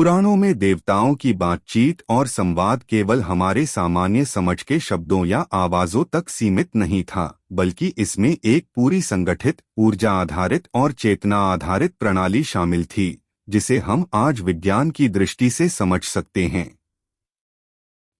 पुराणों में देवताओं की बातचीत और संवाद केवल हमारे सामान्य समझ के शब्दों या आवाजों तक सीमित नहीं था, बल्कि इसमें एक पूरी संगठित, ऊर्जा आधारित और चेतना आधारित प्रणाली शामिल थी, जिसे हम आज विज्ञान की दृष्टि से समझ सकते हैं।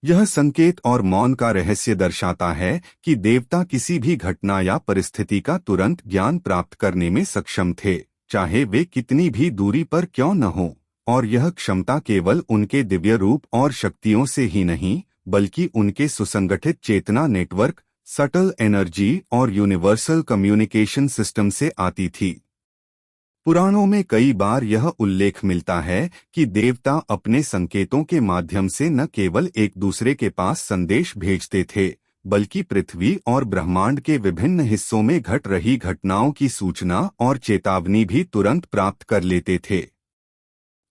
यह संकेत और मौन का रहस्य दर्शाता है कि देवता किसी भी घटना या परिस्थिति का तुरंत ज्ञान प्राप्त करने में सक्षम थे, चाहे वे कितनी भी दूरी पर क्यों न हो। और यह क्षमता केवल उनके दिव्य रूप और शक्तियों से ही नहीं, बल्कि उनके सुसंगठित चेतना नेटवर्क, सटल एनर्जी और यूनिवर्सल कम्युनिकेशन सिस्टम से आती थी। पुराणों में कई बार यह उल्लेख मिलता है कि देवता अपने संकेतों के माध्यम से न केवल एक दूसरे के पास संदेश भेजते थे, बल्कि पृथ्वी और ब्रह्मांड के विभिन्न हिस्सों में घट रही घटनाओं की सूचना और चेतावनी भी तुरंत प्राप्त कर लेते थे।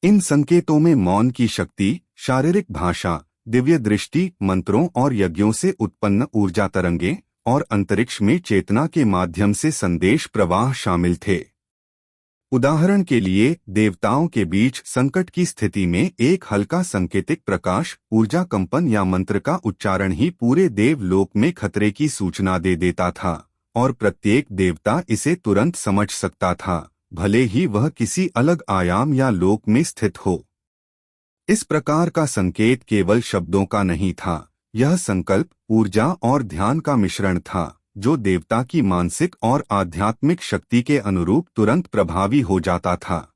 इन संकेतों में मौन की शक्ति, शारीरिक भाषा, दिव्य दृष्टि, मंत्रों और यज्ञों से उत्पन्न ऊर्जा तरंगे और अंतरिक्ष में चेतना के माध्यम से संदेश प्रवाह शामिल थे। उदाहरण के लिए, देवताओं के बीच संकट की स्थिति में एक हल्का संकेतिक प्रकाश, ऊर्जा कंपन या मंत्र का उच्चारण ही पूरे देवलोक में खतरे की सूचना दे देता था, और प्रत्येक देवता इसे तुरंत समझ सकता था, भले ही वह किसी अलग आयाम या लोक में स्थित हो। इस प्रकार का संकेत केवल शब्दों का नहीं था, यह संकल्प, ऊर्जा और ध्यान का मिश्रण था, जो देवता की मानसिक और आध्यात्मिक शक्ति के अनुरूप तुरंत प्रभावी हो जाता था।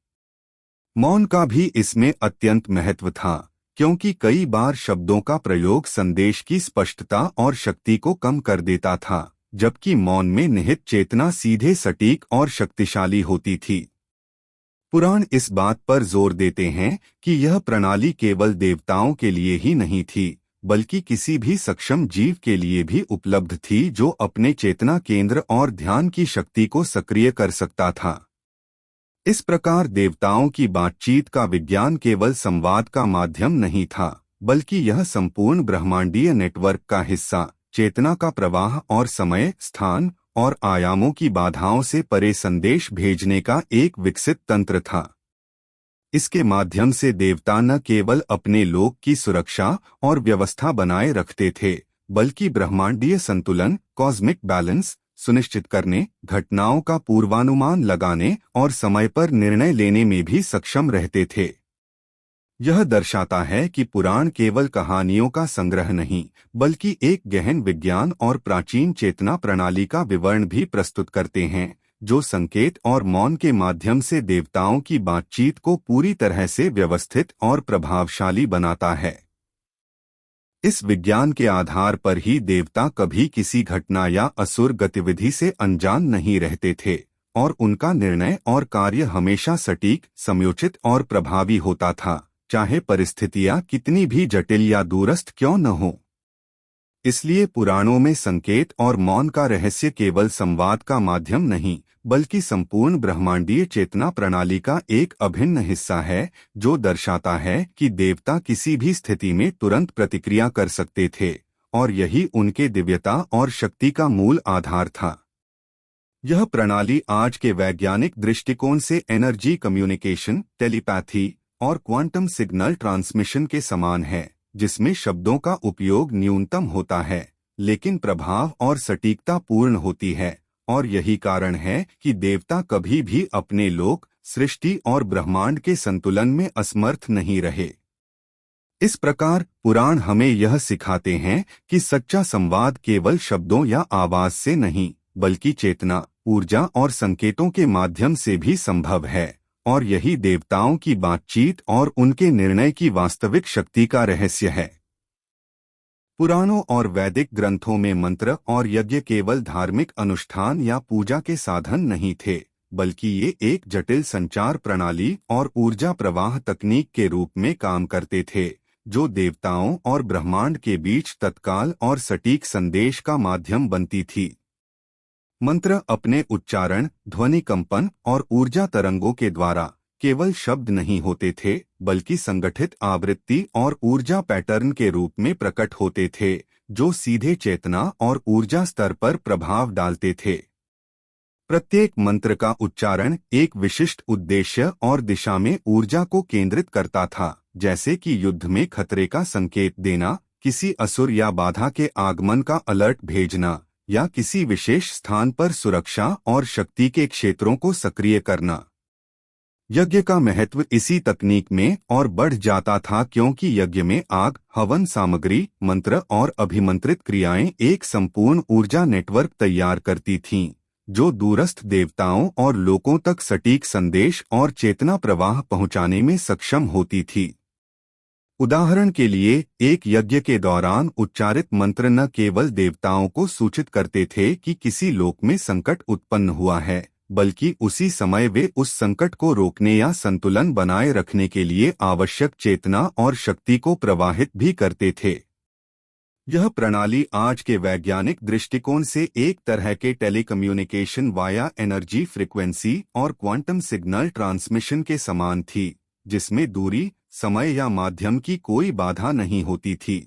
मौन का भी इसमें अत्यंत महत्व था, क्योंकि कई बार शब्दों का प्रयोग संदेश की स्पष्टता और शक्ति को कम कर देता था, जबकि मौन में निहित चेतना सीधे सटीक और शक्तिशाली होती थी। पुराण इस बात पर जोर देते हैं कि यह प्रणाली केवल देवताओं के लिए ही नहीं थी, बल्कि किसी भी सक्षम जीव के लिए भी उपलब्ध थी जो अपने चेतना केंद्र और ध्यान की शक्ति को सक्रिय कर सकता था। इस प्रकार देवताओं की बातचीत का विज्ञान केवल संवाद का माध्यम नहीं था, बल्कि यह संपूर्ण ब्रह्मांडीय नेटवर्क का हिस्सा, चेतना का प्रवाह और समय, स्थान और आयामों की बाधाओं से परे संदेश भेजने का एक विकसित तंत्र था। इसके माध्यम से देवता न केवल अपने लोक की सुरक्षा और व्यवस्था बनाए रखते थे, बल्कि ब्रह्मांडीय संतुलन, कॉस्मिक बैलेंस सुनिश्चित करने, घटनाओं का पूर्वानुमान लगाने और समय पर निर्णय लेने में भी सक्षम रहते थे। यह दर्शाता है कि पुराण केवल कहानियों का संग्रह नहीं, बल्कि एक गहन विज्ञान और प्राचीन चेतना प्रणाली का विवरण भी प्रस्तुत करते हैं, जो संकेत और मौन के माध्यम से देवताओं की बातचीत को पूरी तरह से व्यवस्थित और प्रभावशाली बनाता है। इस विज्ञान के आधार पर ही देवता कभी किसी घटना या असुर गतिविधि से अनजान नहीं रहते थे, और उनका निर्णय और कार्य हमेशा सटीक, समयोचित और प्रभावी होता था, चाहे परिस्थितियां कितनी भी जटिल या दूरस्थ क्यों न हो। इसलिए पुराणों में संकेत और मौन का रहस्य केवल संवाद का माध्यम नहीं, बल्कि संपूर्ण ब्रह्मांडीय चेतना प्रणाली का एक अभिन्न हिस्सा है, जो दर्शाता है कि देवता किसी भी स्थिति में तुरंत प्रतिक्रिया कर सकते थे, और यही उनके दिव्यता और शक्ति का मूल आधार था। यह प्रणाली आज के वैज्ञानिक दृष्टिकोण से एनर्जी कम्युनिकेशन, टेलीपैथी और क्वांटम सिग्नल ट्रांसमिशन के समान है, जिसमें शब्दों का उपयोग न्यूनतम होता है, लेकिन प्रभाव और सटीकता पूर्ण होती है, और यही कारण है कि देवता कभी भी अपने लोक, सृष्टि और ब्रह्मांड के संतुलन में असमर्थ नहीं रहे। इस प्रकार पुराण हमें यह सिखाते हैं कि सच्चा संवाद केवल शब्दों या आवाज से नहीं, बल्कि चेतना, ऊर्जा और संकेतों के माध्यम से भी संभव है, और यही देवताओं की बातचीत और उनके निर्णय की वास्तविक शक्ति का रहस्य है। पुराणों और वैदिक ग्रंथों में मंत्र और यज्ञ केवल धार्मिक अनुष्ठान या पूजा के साधन नहीं थे, बल्कि ये एक जटिल संचार प्रणाली और ऊर्जा प्रवाह तकनीक के रूप में काम करते थे, जो देवताओं और ब्रह्मांड के बीच तत्काल और सटीक संदेश का माध्यम बनती थी। मंत्र अपने उच्चारण, ध्वनि कंपन और ऊर्जा तरंगों के द्वारा केवल शब्द नहीं होते थे, बल्कि संगठित आवृत्ति और ऊर्जा पैटर्न के रूप में प्रकट होते थे, जो सीधे चेतना और ऊर्जा स्तर पर प्रभाव डालते थे। प्रत्येक मंत्र का उच्चारण एक विशिष्ट उद्देश्य और दिशा में ऊर्जा को केंद्रित करता था, जैसे कि युद्ध में खतरे का संकेत देना, किसी असुर या बाधा के आगमन का अलर्ट भेजना, या किसी विशेष स्थान पर सुरक्षा और शक्ति के क्षेत्रों को सक्रिय करना। यज्ञ का महत्व इसी तकनीक में और बढ़ जाता था क्योंकि यज्ञ में आग, हवन सामग्री, मंत्र और अभिमंत्रित क्रियाएं एक संपूर्ण ऊर्जा नेटवर्क तैयार करती थीं, जो दूरस्थ देवताओं और लोगों तक सटीक संदेश और चेतना प्रवाह पहुंचाने में सक्षम होती थी। उदाहरण के लिए, एक यज्ञ के दौरान उच्चारित मंत्र न केवल देवताओं को सूचित करते थे कि किसी लोक में संकट उत्पन्न हुआ है, बल्कि उसी समय वे उस संकट को रोकने या संतुलन बनाए रखने के लिए आवश्यक चेतना और शक्ति को प्रवाहित भी करते थे। यह प्रणाली आज के वैज्ञानिक दृष्टिकोण से एक तरह के टेलीकम्युनिकेशन वाया एनर्जी फ्रीक्वेंसी और क्वांटम सिग्नल ट्रांसमिशन के समान थी, जिसमें दूरी, समय या माध्यम की कोई बाधा नहीं होती थी।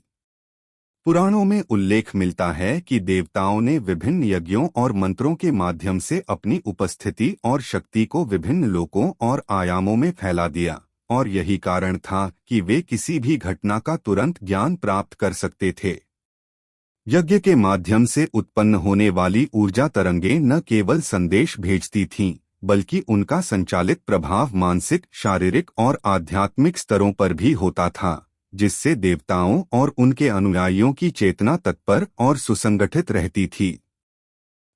पुराणों में उल्लेख मिलता है कि देवताओं ने विभिन्न यज्ञों और मंत्रों के माध्यम से अपनी उपस्थिति और शक्ति को विभिन्न लोकों और आयामों में फैला दिया, और यही कारण था कि वे किसी भी घटना का तुरंत ज्ञान प्राप्त कर सकते थे। यज्ञ के माध्यम से उत्पन्न होने वाली ऊर्जा तरंगें न केवल संदेश भेजती थीं, बल्कि उनका संचालित प्रभाव मानसिक, शारीरिक और आध्यात्मिक स्तरों पर भी होता था, जिससे देवताओं और उनके अनुयायियों की चेतना तत्पर और सुसंगठित रहती थी।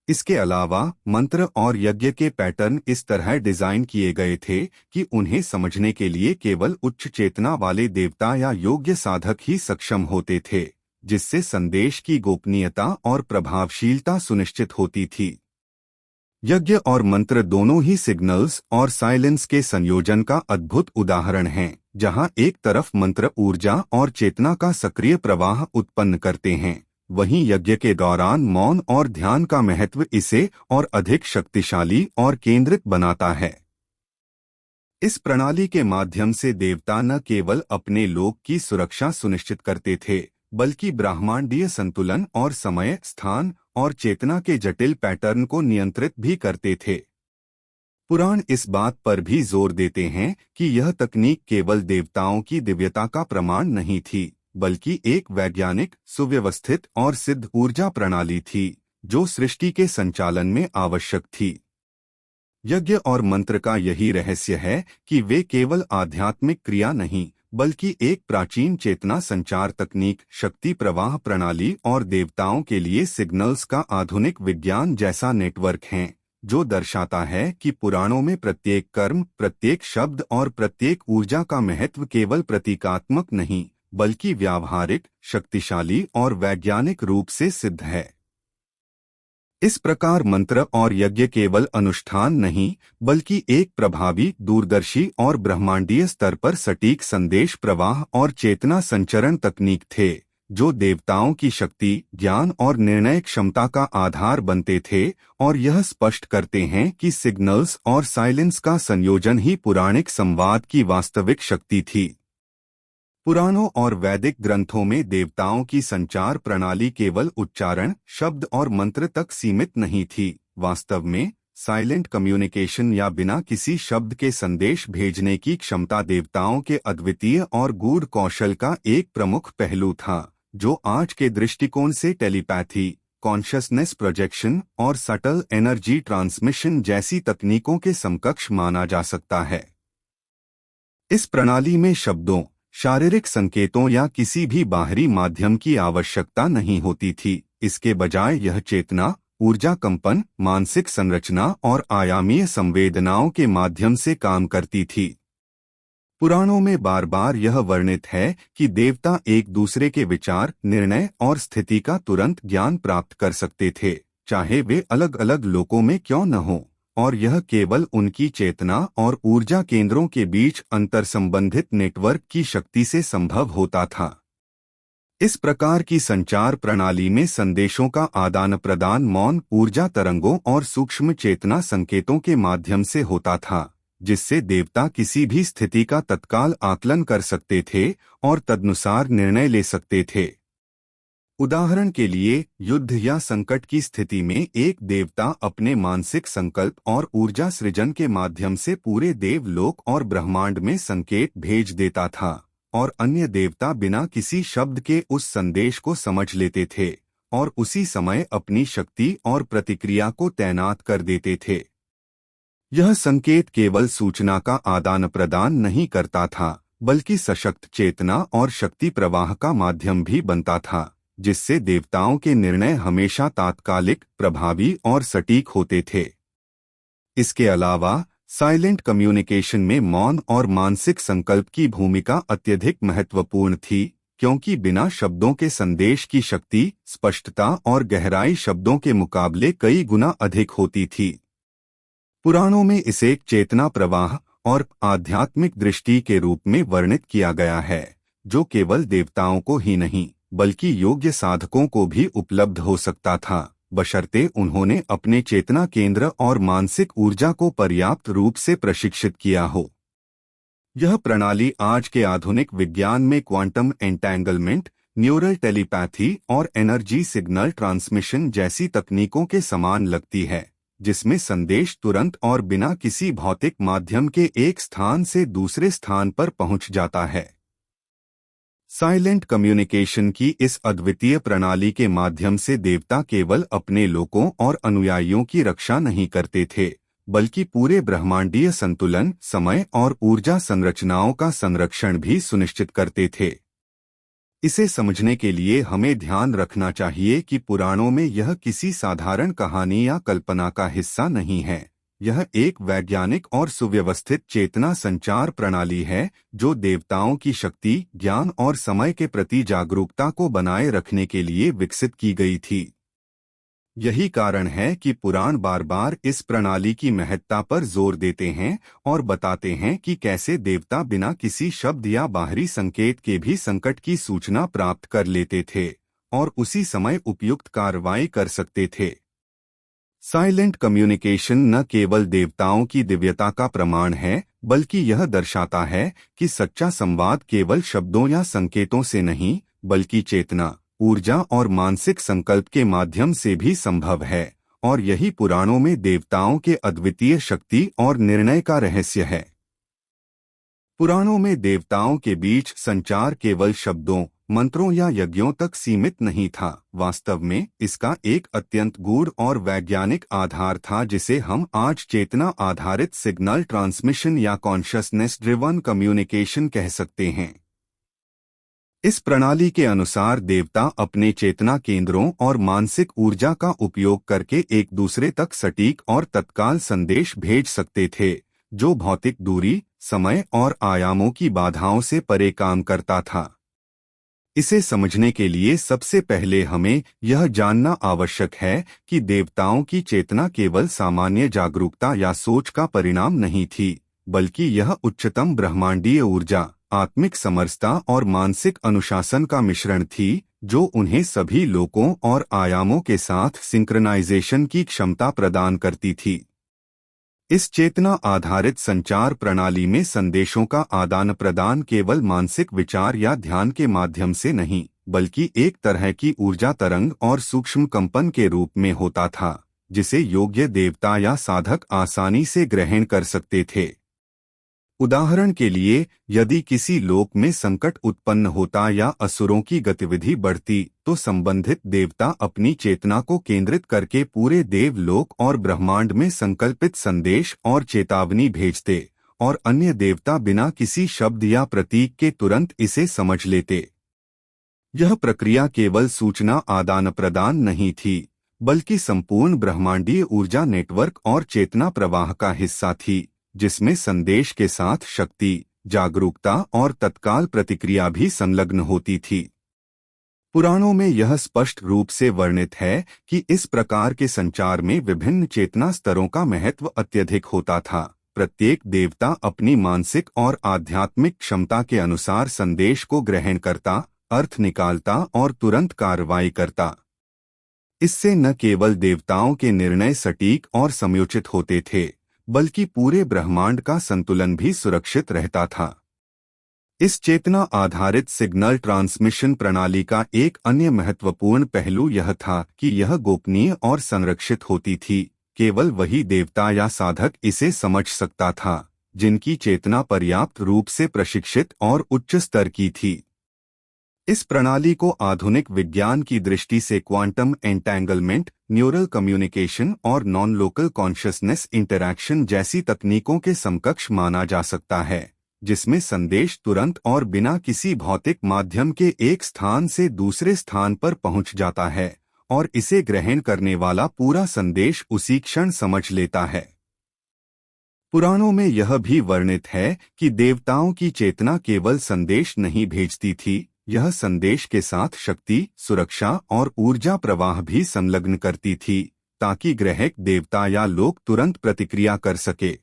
इसके अलावा मंत्र और यज्ञ के पैटर्न इस तरह डिजाइन किए गए थे कि उन्हें समझने के लिए केवल उच्च चेतना वाले देवता या योग्य साधक ही सक्षम होते थे, जिससे संदेश की गोपनीयता और प्रभावशीलता सुनिश्चित होती थी। यज्ञ और मंत्र दोनों ही सिग्नल्स और साइलेंस के संयोजन का अद्भुत उदाहरण हैं, जहां एक तरफ मंत्र ऊर्जा और चेतना का सक्रिय प्रवाह उत्पन्न करते हैं, वहीं यज्ञ के दौरान मौन और ध्यान का महत्व इसे और अधिक शक्तिशाली और केंद्रित बनाता है। इस प्रणाली के माध्यम से देवता न केवल अपने लोक की सुरक्षा सुनिश्चित करते थे, बल्कि ब्रह्मांडीय संतुलन और समय, स्थान और चेतना के जटिल पैटर्न को नियंत्रित भी करते थे। पुराण इस बात पर भी जोर देते हैं कि यह तकनीक केवल देवताओं की दिव्यता का प्रमाण नहीं थी, बल्कि एक वैज्ञानिक, सुव्यवस्थित और सिद्ध ऊर्जा प्रणाली थी, जो सृष्टि के संचालन में आवश्यक थी। यज्ञ और मंत्र का यही रहस्य है कि वे केवल आध्यात्मिक क्रिया नहीं, बल्कि एक प्राचीन चेतना संचार तकनीक, शक्ति प्रवाह प्रणाली और देवताओं के लिए सिग्नल्स का आधुनिक विज्ञान जैसा नेटवर्क हैं, जो दर्शाता है कि पुराणों में प्रत्येक कर्म, प्रत्येक शब्द और प्रत्येक ऊर्जा का महत्व केवल प्रतीकात्मक नहीं, बल्कि व्यावहारिक, शक्तिशाली और वैज्ञानिक रूप से सिद्ध है। इस प्रकार मंत्र और यज्ञ केवल अनुष्ठान नहीं, बल्कि एक प्रभावी, दूरदर्शी और ब्रह्मांडीय स्तर पर सटीक संदेश प्रवाह और चेतना संचरण तकनीक थे, जो देवताओं की शक्ति, ज्ञान और निर्णय क्षमता का आधार बनते थे, और यह स्पष्ट करते हैं कि सिग्नल्स और साइलेंस का संयोजन ही पौराणिक संवाद की वास्तविक शक्ति थी। पुराणों और वैदिक ग्रंथों में देवताओं की संचार प्रणाली केवल उच्चारण, शब्द और मंत्र तक सीमित नहीं थी। वास्तव में साइलेंट कम्युनिकेशन या बिना किसी शब्द के संदेश भेजने की क्षमता देवताओं के अद्वितीय और गूढ़ कौशल का एक प्रमुख पहलू था, जो आज के दृष्टिकोण से टेलीपैथी, कॉन्शसनेस प्रोजेक्शन और सटल एनर्जी ट्रांसमिशन जैसी तकनीकों के समकक्ष माना जा सकता है। इस प्रणाली में शब्दों, शारीरिक संकेतों या किसी भी बाहरी माध्यम की आवश्यकता नहीं होती थी। इसके बजाय यह चेतना, ऊर्जा कंपन, मानसिक संरचना और आयामीय संवेदनाओं के माध्यम से काम करती थी। पुराणों में बार बार यह वर्णित है कि देवता एक दूसरे के विचार, निर्णय और स्थिति का तुरंत ज्ञान प्राप्त कर सकते थे, चाहे वे अलग अलग लोकों में क्यों न हों, और यह केवल उनकी चेतना और ऊर्जा केंद्रों के बीच अंतर्संबंधित नेटवर्क की शक्ति से संभव होता था। इस प्रकार की संचार प्रणाली में संदेशों का आदान प्रदान मौन, ऊर्जा तरंगों और सूक्ष्म चेतना संकेतों के माध्यम से होता था, जिससे देवता किसी भी स्थिति का तत्काल आकलन कर सकते थे और तदनुसार निर्णय ले सकते थे। उदाहरण के लिए, युद्ध या संकट की स्थिति में एक देवता अपने मानसिक संकल्प और ऊर्जा सृजन के माध्यम से पूरे देवलोक और ब्रह्मांड में संकेत भेज देता था, और अन्य देवता बिना किसी शब्द के उस संदेश को समझ लेते थे और उसी समय अपनी शक्ति और प्रतिक्रिया को तैनात कर देते थे। यह संकेत केवल सूचना का आदान प्रदान नहीं करता था, बल्कि सशक्त चेतना और शक्ति प्रवाह का माध्यम भी बनता था, जिससे देवताओं के निर्णय हमेशा तात्कालिक, प्रभावी और सटीक होते थे। इसके अलावा साइलेंट कम्युनिकेशन में मौन और मानसिक संकल्प की भूमिका अत्यधिक महत्वपूर्ण थी, क्योंकि बिना शब्दों के संदेश की शक्ति, स्पष्टता और गहराई शब्दों के मुकाबले कई गुना अधिक होती थी। पुराणों में इसे चेतना प्रवाह और आध्यात्मिक दृष्टि के रूप में वर्णित किया गया है, जो केवल देवताओं को ही नहीं बल्कि योग्य साधकों को भी उपलब्ध हो सकता था, बशर्ते उन्होंने अपने चेतना केंद्र और मानसिक ऊर्जा को पर्याप्त रूप से प्रशिक्षित किया हो। यह प्रणाली आज के आधुनिक विज्ञान में क्वांटम एंटेंगलमेंट, न्यूरल टेलीपैथी और एनर्जी सिग्नल ट्रांसमिशन जैसी तकनीकों के समान लगती है, जिसमें संदेश तुरंत और बिना किसी भौतिक माध्यम के एक स्थान से दूसरे स्थान पर पहुंच जाता है। साइलेंट कम्युनिकेशन की इस अद्वितीय प्रणाली के माध्यम से देवता केवल अपने लोगों और अनुयायियों की रक्षा नहीं करते थे, बल्कि पूरे ब्रह्मांडीय संतुलन, समय और ऊर्जा संरचनाओं का संरक्षण भी सुनिश्चित करते थे। इसे समझने के लिए हमें ध्यान रखना चाहिए कि पुराणों में यह किसी साधारण कहानी या कल्पना का हिस्सा नहीं है। यह एक वैज्ञानिक और सुव्यवस्थित चेतना संचार प्रणाली है, जो देवताओं की शक्ति, ज्ञान और समय के प्रति जागरूकता को बनाए रखने के लिए विकसित की गई थी। यही कारण है कि पुराण बार बार इस प्रणाली की महत्ता पर जोर देते हैं और बताते हैं कि कैसे देवता बिना किसी शब्द या बाहरी संकेत के भी संकट की सूचना प्राप्त कर लेते थे और उसी समय उपयुक्त कार्रवाई कर सकते थे। साइलेंट कम्युनिकेशन न केवल देवताओं की दिव्यता का प्रमाण है, बल्कि यह दर्शाता है कि सच्चा संवाद केवल शब्दों या संकेतों से नहीं, बल्कि चेतना, ऊर्जा और मानसिक संकल्प के माध्यम से भी संभव है, और यही पुराणों में देवताओं के अद्वितीय शक्ति और निर्णय का रहस्य है। पुराणों में देवताओं के बीच संचार केवल शब्दों, मंत्रों या यज्ञों तक सीमित नहीं था। वास्तव में इसका एक अत्यंत गूढ़ और वैज्ञानिक आधार था, जिसे हम आज चेतना आधारित सिग्नल ट्रांसमिशन या कॉन्शियसनेस ड्रिवन कम्युनिकेशन कह सकते हैं। इस प्रणाली के अनुसार देवता अपने चेतना केंद्रों और मानसिक ऊर्जा का उपयोग करके एक दूसरे तक सटीक और तत्काल संदेश भेज सकते थे, जो भौतिक दूरी, समय और आयामों की बाधाओं से परे काम करता था। इसे समझने के लिए सबसे पहले हमें यह जानना आवश्यक है कि देवताओं की चेतना केवल सामान्य जागरूकता या सोच का परिणाम नहीं थी, बल्कि यह उच्चतम ब्रह्मांडीय ऊर्जा, आत्मिक समरसता और मानसिक अनुशासन का मिश्रण थी, जो उन्हें सभी लोकों और आयामों के साथ सिंक्रोनाइजेशन की क्षमता प्रदान करती थी। इस चेतना आधारित संचार प्रणाली में संदेशों का आदान प्रदान केवल मानसिक विचार या ध्यान के माध्यम से नहीं, बल्कि एक तरह की ऊर्जा तरंग और सूक्ष्म कंपन के रूप में होता था, जिसे योग्य देवता या साधक आसानी से ग्रहण कर सकते थे। उदाहरण के लिए, यदि किसी लोक में संकट उत्पन्न होता या असुरों की गतिविधि बढ़ती, तो संबंधित देवता अपनी चेतना को केंद्रित करके पूरे देवलोक और ब्रह्मांड में संकल्पित संदेश और चेतावनी भेजते, और अन्य देवता बिना किसी शब्द या प्रतीक के तुरंत इसे समझ लेते। यह प्रक्रिया केवल सूचना आदान प्रदान नहीं थी, बल्कि संपूर्ण ब्रह्मांडीय ऊर्जा नेटवर्क और चेतना प्रवाह का हिस्सा थी, जिसमें संदेश के साथ शक्ति, जागरूकता और तत्काल प्रतिक्रिया भी संलग्न होती थी। पुराणों में यह स्पष्ट रूप से वर्णित है कि इस प्रकार के संचार में विभिन्न चेतना स्तरों का महत्व अत्यधिक होता था। प्रत्येक देवता अपनी मानसिक और आध्यात्मिक क्षमता के अनुसार संदेश को ग्रहण करता, अर्थ निकालता और तुरंत कार्रवाई करता। इससे न केवल देवताओं के निर्णय सटीक और समयोचित होते थे, बल्कि पूरे ब्रह्मांड का संतुलन भी सुरक्षित रहता था। इस चेतना आधारित सिग्नल ट्रांसमिशन प्रणाली का एक अन्य महत्वपूर्ण पहलू यह था कि यह गोपनीय और संरक्षित होती थी। केवल वही देवता या साधक इसे समझ सकता था, जिनकी चेतना पर्याप्त रूप से प्रशिक्षित और उच्च स्तर की थी। इस प्रणाली को आधुनिक विज्ञान की दृष्टि से क्वांटम एंटेंगलमेंट, न्यूरल कम्युनिकेशन और नॉन लोकल कॉन्शियसनेस इंटरैक्शन जैसी तकनीकों के समकक्ष माना जा सकता है, जिसमें संदेश तुरंत और बिना किसी भौतिक माध्यम के एक स्थान से दूसरे स्थान पर पहुंच जाता है और इसे ग्रहण करने वाला पूरा संदेश उसी क्षण समझ लेता है। पुराणों में यह भी वर्णित है कि देवताओं की चेतना केवल संदेश नहीं भेजती थी, यह संदेश के साथ शक्ति, सुरक्षा और ऊर्जा प्रवाह भी संलग्न करती थी, ताकि ग्राहक देवता या लोग तुरंत प्रतिक्रिया कर सके।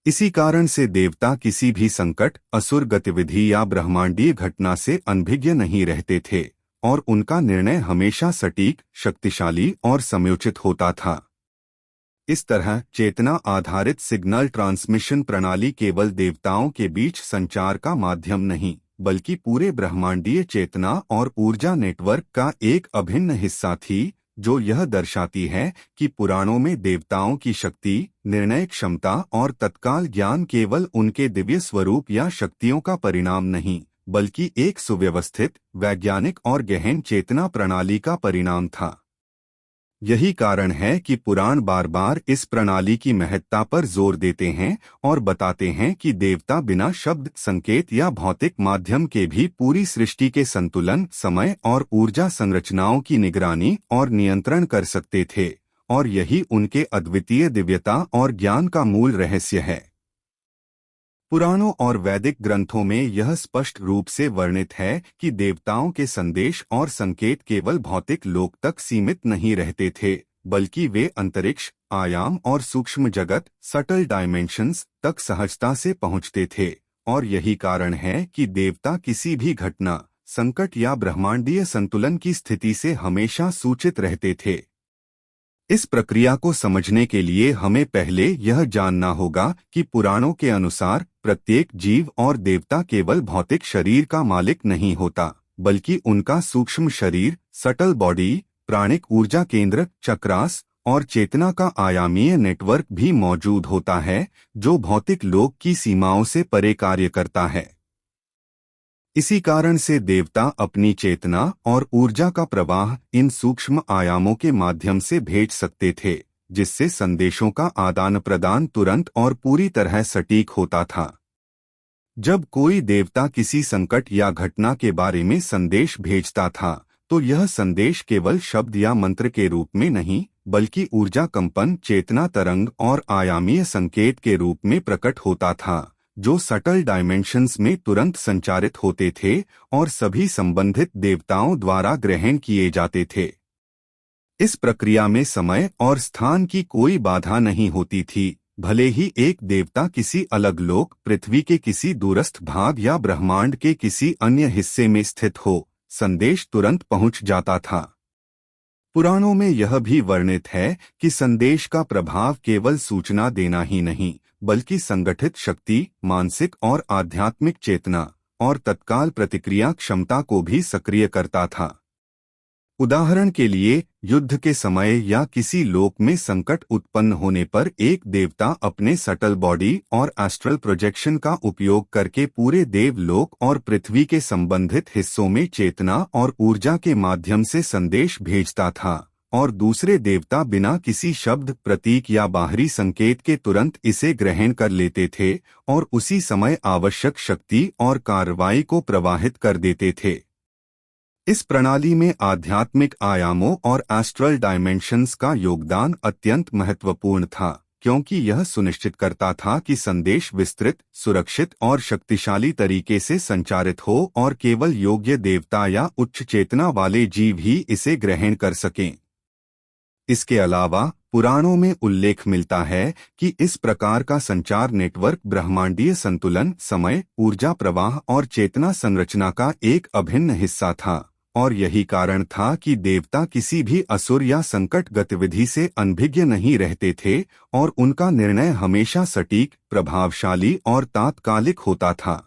इसी कारण से देवता किसी भी संकट, असुर गतिविधि या ब्रह्मांडीय घटना से अनभिज्ञ नहीं रहते थे और उनका निर्णय हमेशा सटीक, शक्तिशाली और समयोचित होता था। इस तरह चेतना आधारित सिग्नल ट्रांसमिशन प्रणाली केवल देवताओं के बीच संचार का माध्यम नहीं, बल्कि पूरे ब्रह्मांडीय चेतना और ऊर्जा नेटवर्क का एक अभिन्न हिस्सा थी, जो यह दर्शाती है कि पुराणों में देवताओं की शक्ति, निर्णय क्षमता और तत्काल ज्ञान केवल उनके दिव्य स्वरूप या शक्तियों का परिणाम नहीं, बल्कि एक सुव्यवस्थित, वैज्ञानिक और गहन चेतना प्रणाली का परिणाम था। यही कारण है कि पुराण बार बार इस प्रणाली की महत्ता पर जोर देते हैं और बताते हैं कि देवता बिना शब्द, संकेत या भौतिक माध्यम के भी पूरी सृष्टि के संतुलन, समय और ऊर्जा संरचनाओं की निगरानी और नियंत्रण कर सकते थे, और यही उनके अद्वितीय दिव्यता और ज्ञान का मूल रहस्य है। पुराणों और वैदिक ग्रंथों में यह स्पष्ट रूप से वर्णित है कि देवताओं के संदेश और संकेत केवल भौतिक लोक तक सीमित नहीं रहते थे, बल्कि वे अंतरिक्ष, आयाम और सूक्ष्म जगत, सटल डायमेंशंस तक सहजता से पहुंचते थे, और यही कारण है कि देवता किसी भी घटना, संकट या ब्रह्मांडीय संतुलन की स्थिति से हमेशा सूचित रहते थे। इस प्रक्रिया को समझने के लिए हमें पहले यह जानना होगा कि पुराणों के अनुसार प्रत्येक जीव और देवता केवल भौतिक शरीर का मालिक नहीं होता, बल्कि उनका सूक्ष्म शरीर, सटल बॉडी, प्राणिक ऊर्जा केंद्र, चक्रास और चेतना का आयामीय नेटवर्क भी मौजूद होता है, जो भौतिक लोक की सीमाओं से परे कार्य करता है। इसी कारण से देवता अपनी चेतना और ऊर्जा का प्रवाह इन सूक्ष्म आयामों के माध्यम से भेज सकते थे, जिससे संदेशों का आदान प्रदान तुरंत और पूरी तरह सटीक होता था। जब कोई देवता किसी संकट या घटना के बारे में संदेश भेजता था, तो यह संदेश केवल शब्द या मंत्र के रूप में नहीं, बल्कि ऊर्जा कंपन, चेतना तरंग और आयामीय संकेत के रूप में प्रकट होता था, जो सटल डायमेंशंस में तुरंत संचारित होते थे और सभी संबंधित देवताओं द्वारा ग्रहण किए जाते थे। इस प्रक्रिया में समय और स्थान की कोई बाधा नहीं होती थी, भले ही एक देवता किसी अलग लोक, पृथ्वी के किसी दूरस्थ भाग या ब्रह्मांड के किसी अन्य हिस्से में स्थित हो, संदेश तुरंत पहुंच जाता था। पुराणों में यह भी वर्णित है कि संदेश का प्रभाव केवल सूचना देना ही नहीं, बल्कि संगठित शक्ति, मानसिक और आध्यात्मिक चेतना और तत्काल प्रतिक्रिया क्षमता को भी सक्रिय करता था। उदाहरण के लिए, युद्ध के समय या किसी लोक में संकट उत्पन्न होने पर एक देवता अपने सटल बॉडी और एस्ट्रल प्रोजेक्शन का उपयोग करके पूरे देवलोक और पृथ्वी के संबंधित हिस्सों में चेतना और ऊर्जा के माध्यम से संदेश भेजता था, और दूसरे देवता बिना किसी शब्द, प्रतीक या बाहरी संकेत के तुरंत इसे ग्रहण कर लेते थे और उसी समय आवश्यक शक्ति और कार्रवाई को प्रवाहित कर देते थे। इस प्रणाली में आध्यात्मिक आयामों और एस्ट्रल डायमेंशंस का योगदान अत्यंत महत्वपूर्ण था, क्योंकि यह सुनिश्चित करता था कि संदेश विस्तृत, सुरक्षित और शक्तिशाली तरीके से संचारित हो और केवल योग्य देवता या उच्च चेतना वाले जीव ही इसे ग्रहण कर सकें। इसके अलावा पुराणों में उल्लेख मिलता है कि इस प्रकार का संचार नेटवर्क ब्रह्मांडीय संतुलन, समय, ऊर्जा प्रवाह और चेतना संरचना का एक अभिन्न हिस्सा था, और यही कारण था कि देवता किसी भी असुर या संकट गतिविधि से अनभिज्ञ नहीं रहते थे और उनका निर्णय हमेशा सटीक, प्रभावशाली और तात्कालिक होता था।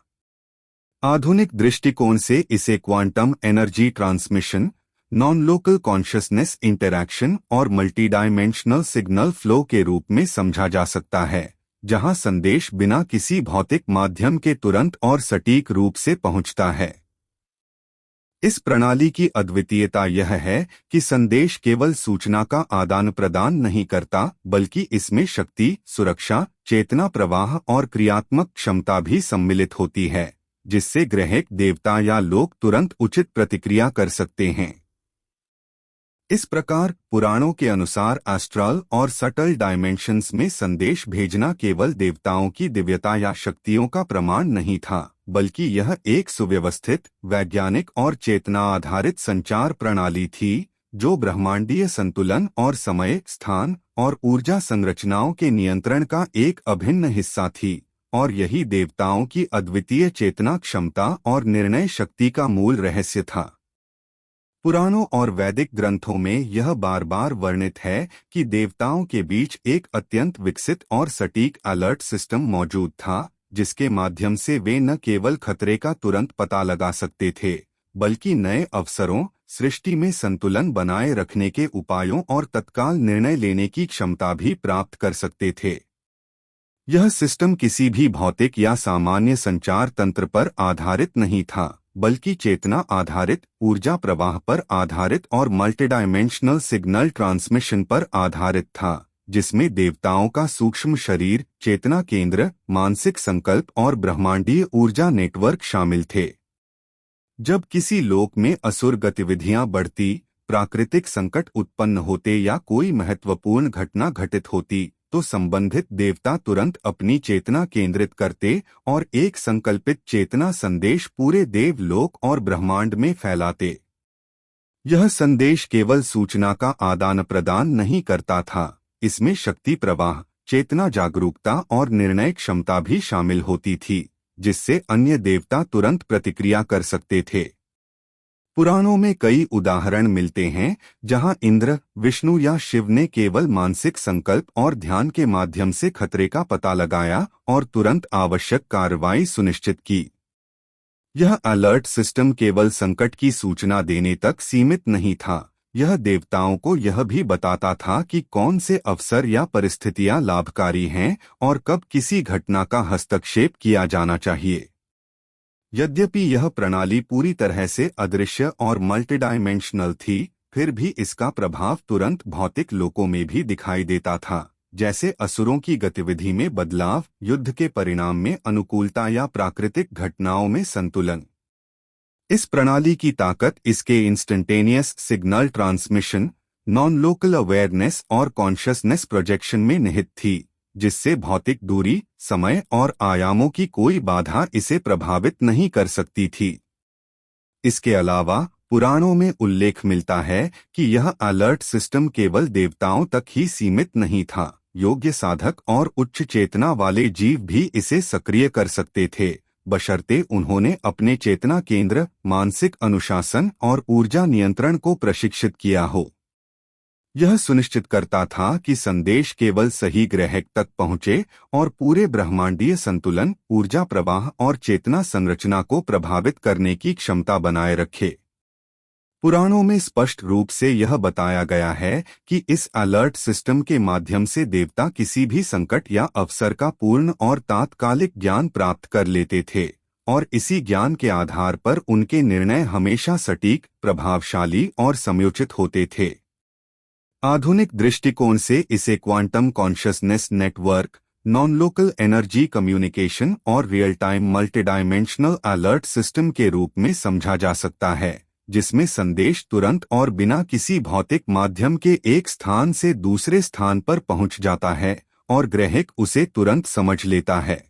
आधुनिक दृष्टिकोण से इसे quantum energy transmission, non local consciousness interaction और मल्टी डायमेंशनल सिग्नल फ्लो के रूप में समझा जा सकता है, जहां संदेश बिना किसी भौतिक माध्यम के तुरंत और सटीक रूप से पहुंचता है। इस प्रणाली की अद्वितीयता यह है कि संदेश केवल सूचना का आदान प्रदान नहीं करता, बल्कि इसमें शक्ति, सुरक्षा, चेतना प्रवाह और क्रियात्मक क्षमता भी सम्मिलित होती है, जिससे ग्राहक, देवता या लोग तुरंत उचित प्रतिक्रिया कर सकते हैं। इस प्रकार पुराणों के अनुसार एस्ट्रल और सटल डायमेंशंस में संदेश भेजना केवल देवताओं की दिव्यता या शक्तियों का प्रमाण नहीं था, बल्कि यह एक सुव्यवस्थित, वैज्ञानिक और चेतना आधारित संचार प्रणाली थी, जो ब्रह्मांडीय संतुलन और समय, स्थान और ऊर्जा संरचनाओं के नियंत्रण का एक अभिन्न हिस्सा थी, और यही देवताओं की अद्वितीय चेतना क्षमता और निर्णय शक्ति का मूल रहस्य था। पुराणों और वैदिक ग्रंथों में यह बार बार वर्णित है कि देवताओं के बीच एक अत्यंत विकसित और सटीक अलर्ट सिस्टम मौजूद था, जिसके माध्यम से वे न केवल खतरे का तुरंत पता लगा सकते थे, बल्कि नए अवसरों, सृष्टि में संतुलन बनाए रखने के उपायों और तत्काल निर्णय लेने की क्षमता भी प्राप्त कर सकते थे। यह सिस्टम किसी भी भौतिक या सामान्य संचार तंत्र पर आधारित नहीं था, बल्कि चेतना आधारित, ऊर्जा प्रवाह पर आधारित और मल्टीडायमेंशनल सिग्नल ट्रांसमिशन पर आधारित था, जिसमें देवताओं का सूक्ष्म शरीर, चेतना केंद्र, मानसिक संकल्प और ब्रह्मांडीय ऊर्जा नेटवर्क शामिल थे। जब किसी लोक में असुर गतिविधियां बढ़ती, प्राकृतिक संकट उत्पन्न होते या कोई महत्वपूर्ण घटना घटित होती, तो संबंधित देवता तुरंत अपनी चेतना केंद्रित करते और एक संकल्पित चेतना संदेश पूरे देवलोक और ब्रह्मांड में फैलाते। यह संदेश केवल सूचना का आदान प्रदान नहीं करता था, इसमें शक्ति प्रवाह, चेतना जागरूकता और निर्णय क्षमता भी शामिल होती थी, जिससे अन्य देवता तुरंत प्रतिक्रिया कर सकते थे। पुराणों में कई उदाहरण मिलते हैं जहां इंद्र, विष्णु या शिव ने केवल मानसिक संकल्प और ध्यान के माध्यम से खतरे का पता लगाया और तुरंत आवश्यक कार्रवाई सुनिश्चित की। यह अलर्ट सिस्टम केवल संकट की सूचना देने तक सीमित नहीं था, यह देवताओं को यह भी बताता था कि कौन से अवसर या परिस्थितियां लाभकारी हैं और कब किसी घटना का हस्तक्षेप किया जाना चाहिए। यद्यपि यह प्रणाली पूरी तरह से अदृश्य और मल्टीडायमेंशनल थी, फिर भी इसका प्रभाव तुरंत भौतिक लोकों में भी दिखाई देता था, जैसे असुरों की गतिविधि में बदलाव, युद्ध के परिणाम में अनुकूलता या प्राकृतिक घटनाओं में संतुलन। इस प्रणाली की ताकत इसके instantaneous signal transmission, non local awareness और कॉन्शियसनेस प्रोजेक्शन में निहित थी, जिससे भौतिक दूरी, समय और आयामों की कोई बाधा इसे प्रभावित नहीं कर सकती थी। इसके अलावा पुराणों में उल्लेख मिलता है कि यह अलर्ट सिस्टम केवल देवताओं तक ही सीमित नहीं था, योग्य साधक और उच्च चेतना वाले जीव भी इसे सक्रिय कर सकते थे, बशर्ते उन्होंने अपने चेतना केंद्र, मानसिक अनुशासन और ऊर्जा नियंत्रण को प्रशिक्षित किया हो। यह सुनिश्चित करता था कि संदेश केवल सही ग्राहक तक पहुंचे और पूरे ब्रह्मांडीय संतुलन, ऊर्जा प्रवाह और चेतना संरचना को प्रभावित करने की क्षमता बनाए रखे। पुराणों में स्पष्ट रूप से यह बताया गया है कि इस अलर्ट सिस्टम के माध्यम से देवता किसी भी संकट या अवसर का पूर्ण और तात्कालिक ज्ञान प्राप्त कर लेते थे, और इसी ज्ञान के आधार पर उनके निर्णय हमेशा सटीक, प्रभावशाली और समयोचित होते थे। आधुनिक दृष्टिकोण से इसे quantum consciousness network, non local energy communication और real time multidimensional alert system के रूप में समझा जा सकता है, जिसमें संदेश तुरंत और बिना किसी भौतिक माध्यम के एक स्थान से दूसरे स्थान पर पहुंच जाता है और ग्राहक उसे तुरंत समझ लेता है।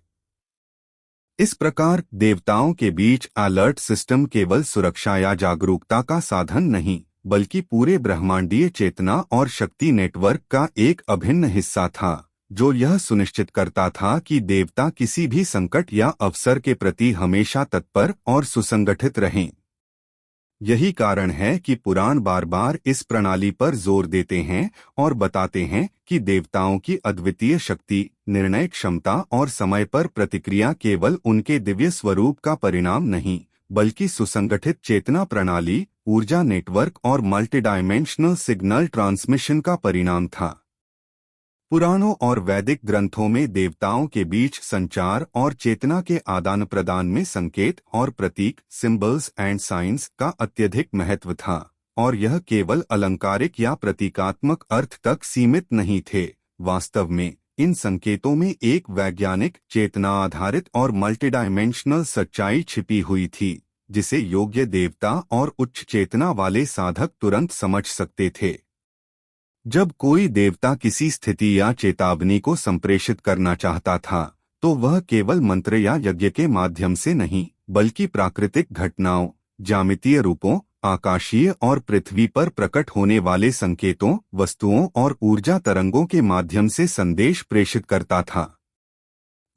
इस प्रकार देवताओं के बीच अलर्ट सिस्टम केवल सुरक्षा या जागरूकता का साधन नहीं, बल्कि पूरे ब्रह्मांडीय चेतना और शक्ति नेटवर्क का एक अभिन्न हिस्सा था, जो यह सुनिश्चित करता था कि देवता किसी भी संकट या अवसर के प्रति हमेशा तत्पर और सुसंगठित रहें। यही कारण है कि पुराण बार बार इस प्रणाली पर जोर देते हैं और बताते हैं कि देवताओं की अद्वितीय शक्ति, निर्णय क्षमता और समय पर प्रतिक्रिया केवल उनके दिव्य स्वरूप का परिणाम नहीं, बल्कि सुसंगठित चेतना प्रणाली, ऊर्जा नेटवर्क और मल्टीडायमेंशनल सिग्नल ट्रांसमिशन का परिणाम था। पुराणों और वैदिक ग्रंथों में देवताओं के बीच संचार और चेतना के आदान प्रदान में संकेत और प्रतीक सिंबल्स एंड साइंस का अत्यधिक महत्व था, और यह केवल अलंकारिक या प्रतीकात्मक अर्थ तक सीमित नहीं थे। वास्तव में इन संकेतों में एक वैज्ञानिक चेतना आधारित और मल्टीडायमेंशनल सच्चाई छिपी हुई थी, जिसे योग्य देवता और उच्च चेतना वाले साधक तुरंत समझ सकते थे। जब कोई देवता किसी स्थिति या चेतावनी को संप्रेषित करना चाहता था, तो वह केवल मंत्र या यज्ञ के माध्यम से नहीं, बल्कि प्राकृतिक घटनाओं, ज्यामितीय रूपों, आकाशीय और पृथ्वी पर प्रकट होने वाले संकेतों, वस्तुओं और ऊर्जा तरंगों के माध्यम से संदेश प्रेषित करता था।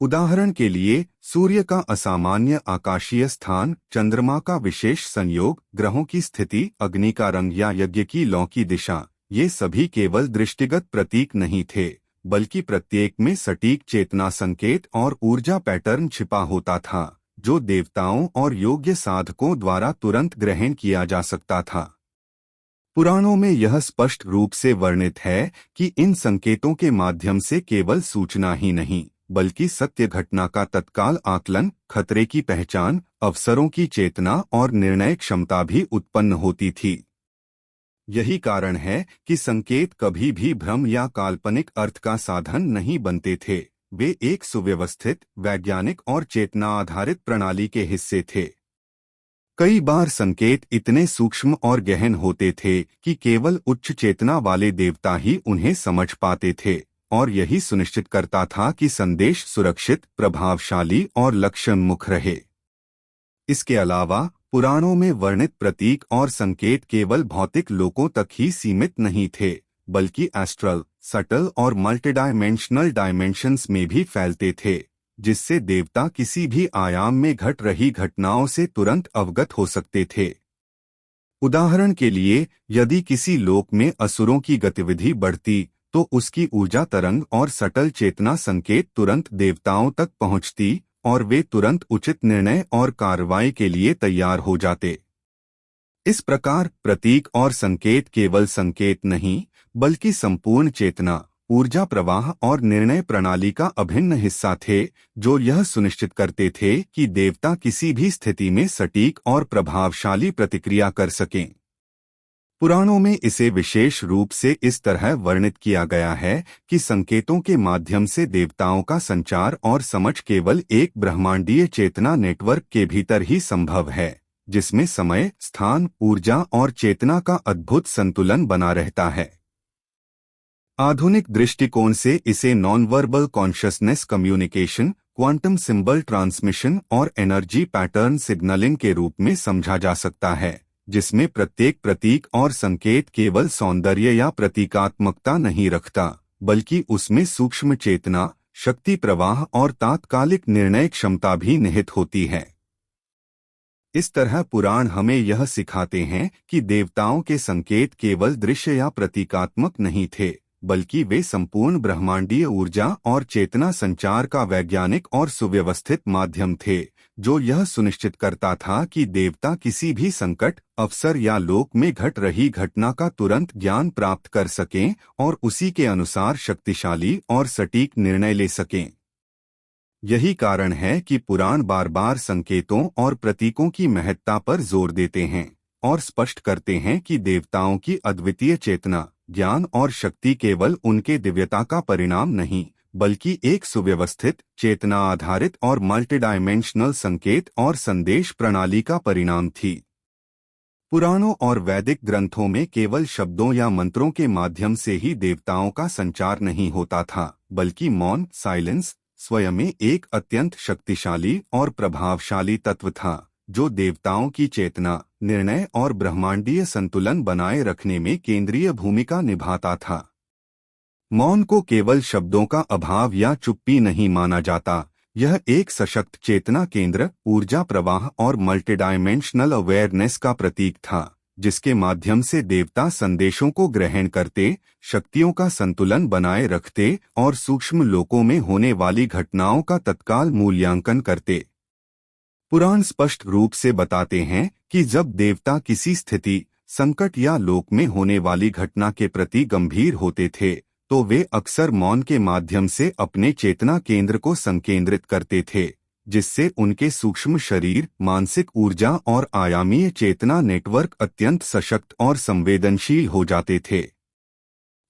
उदाहरण के लिए, सूर्य का असामान्य आकाशीय स्थान, चंद्रमा का विशेष संयोग, ग्रहों की स्थिति, अग्नि का रंग या यज्ञ की लौ की दिशा, ये सभी केवल दृष्टिगत प्रतीक नहीं थे, बल्कि प्रत्येक में सटीक चेतना संकेत और ऊर्जा पैटर्न छिपा होता था, जो देवताओं और योग्य साधकों द्वारा तुरंत ग्रहण किया जा सकता था। पुराणों में यह स्पष्ट रूप से वर्णित है कि इन संकेतों के माध्यम से केवल सूचना ही नहीं, बल्कि सत्य घटना का तत्काल आकलन, खतरे की पहचान, अवसरों की चेतना और निर्णय क्षमता भी उत्पन्न होती थी। यही कारण है कि संकेत कभी भी भ्रम या काल्पनिक अर्थ का साधन नहीं बनते थे, वे एक सुव्यवस्थित, वैज्ञानिक और चेतना आधारित प्रणाली के हिस्से थे। कई बार संकेत इतने सूक्ष्म और गहन होते थे कि केवल उच्च चेतना वाले देवता ही उन्हें समझ पाते थे, और यही सुनिश्चित करता था कि संदेश सुरक्षित, प्रभावशाली और लक्ष्योन्मुख रहे। इसके अलावा पुराणों में वर्णित प्रतीक और संकेत केवल भौतिक लोकों तक ही सीमित नहीं थे, बल्कि एस्ट्रल, सटल और मल्टीडायमेंशनल डायमेंशंस में भी फैलते थे, जिससे देवता किसी भी आयाम में घट रही घटनाओं से तुरंत अवगत हो सकते थे। उदाहरण के लिए, यदि किसी लोक में असुरों की गतिविधि बढ़ती, तो उसकी ऊर्जा तरंग और सटल चेतना संकेत तुरंत देवताओं तक पहुंचती, और वे तुरंत उचित निर्णय और कार्रवाई के लिए तैयार हो जाते। इस प्रकार प्रतीक और संकेत केवल संकेत नहीं, बल्कि संपूर्ण चेतना, ऊर्जा प्रवाह और निर्णय प्रणाली का अभिन्न हिस्सा थे, जो यह सुनिश्चित करते थे कि देवता किसी भी स्थिति में सटीक और प्रभावशाली प्रतिक्रिया कर सकें। पुराणों में इसे विशेष रूप से इस तरह वर्णित किया गया है कि संकेतों के माध्यम से देवताओं का संचार और समझ केवल एक ब्रह्मांडीय चेतना नेटवर्क के भीतर ही संभव है, जिसमें समय, स्थान, ऊर्जा और चेतना का अद्भुत संतुलन बना रहता है। आधुनिक दृष्टिकोण से इसे non verbal consciousness communication, quantum symbol transmission और एनर्जी पैटर्न सिग्नलिंग के रूप में समझा जा सकता है, जिसमें प्रत्येक प्रतीक और संकेत केवल सौंदर्य या प्रतीकात्मकता नहीं रखता, बल्कि उसमें सूक्ष्म चेतना, शक्ति प्रवाह और तात्कालिक निर्णय क्षमता भी निहित होती है। इस तरह पुराण हमें यह सिखाते हैं कि देवताओं के संकेत केवल दृश्य या प्रतीकात्मक नहीं थे, बल्कि वे संपूर्ण ब्रह्मांडीय ऊर्जा और चेतना संचार का वैज्ञानिक और सुव्यवस्थित माध्यम थे, जो यह सुनिश्चित करता था कि देवता किसी भी संकट, अवसर या लोक में घट रही घटना का तुरंत ज्ञान प्राप्त कर सकें और उसी के अनुसार शक्तिशाली और सटीक निर्णय ले सकें। यही कारण है कि पुराण बार बार संकेतों और प्रतीकों की महत्ता पर जोर देते हैं और स्पष्ट करते हैं कि देवताओं की अद्वितीय चेतना, ज्ञान और शक्ति केवल उनके दिव्यता का परिणाम नहीं, बल्कि एक सुव्यवस्थित, चेतना आधारित और मल्टीडायमेंशनल संकेत और संदेश प्रणाली का परिणाम थी। पुराणों और वैदिक ग्रंथों में केवल शब्दों या मंत्रों के माध्यम से ही देवताओं का संचार नहीं होता था, बल्कि मौन, साइलेंस, स्वयं में एक अत्यंत शक्तिशाली और प्रभावशाली तत्व था, जो देवताओं की चेतना, निर्णय और ब्रह्मांडीय संतुलन बनाए रखने में केंद्रीय भूमिका निभाता था। मौन को केवल शब्दों का अभाव या चुप्पी नहीं माना जाता, यह एक सशक्त चेतना केंद्र, ऊर्जा प्रवाह और मल्टीडायमेंशनल अवेयरनेस का प्रतीक था, जिसके माध्यम से देवता संदेशों को ग्रहण करते, शक्तियों का संतुलन बनाए रखते और सूक्ष्म लोकों में होने वाली घटनाओं का तत्काल मूल्यांकन करते। पुराण स्पष्ट रूप से बताते हैं कि जब देवता किसी स्थिति, संकट या लोक में होने वाली घटना के प्रति गंभीर होते थे, तो वे अक्सर मौन के माध्यम से अपने चेतना केंद्र को संकेंद्रित करते थे, जिससे उनके सूक्ष्म शरीर, मानसिक ऊर्जा और आयामीय चेतना नेटवर्क अत्यंत सशक्त और संवेदनशील हो जाते थे।